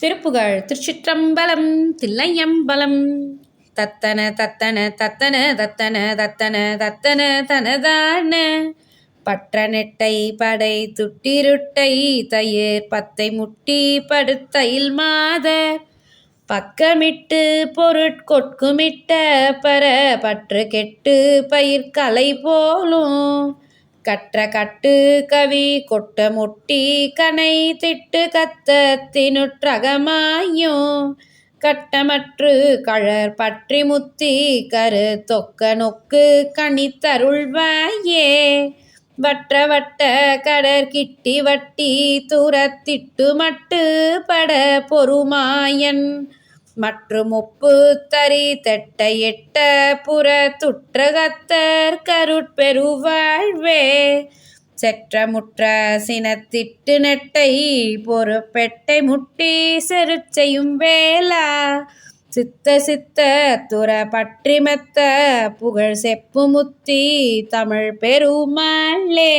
திருப்புகழ். திருச்சிற்றம்பலம். தில்லையம்பலம். தத்தன தத்தன தத்தன தத்தன தத்தன தத்தன தனதான பற்ற நெட்டை படை துட்டிருட்டை தயிர் பத்தை முட்டி படுத்தையில் மாத பக்கமிட்டு பொருட்கொட்குமிட்ட பர பற்று கெட்டு பயிர்கலை போலும் கற்ற கட்டு கவி கொட்ட முட்டி கனை திட்டு கத்த தினுற்றகமாயும் கட்டமற்று கழற் பற்றி முத்தி கரு தொக்க நொக்கு கணித்தருள்வாயே வற்ற வட்ட கடற் கிட்டி வட்டி தூரத்திட்டு மட்டு பட பொறுமாயன் மற்றும் ஒப்பு தறி தெட்ட எட்ட புற துற்றகத்தர் கருட்பெருவாழ்வே செற்ற முற்ற சினத்திட்டு நெட்டை பொறுப்பெட்டை முட்டி செருச்செய்யும் வேளா சித்த சித்த துற பற்றி மெத்த புகழ் செப்பு முத்தி தமிழ் பெருமாளே.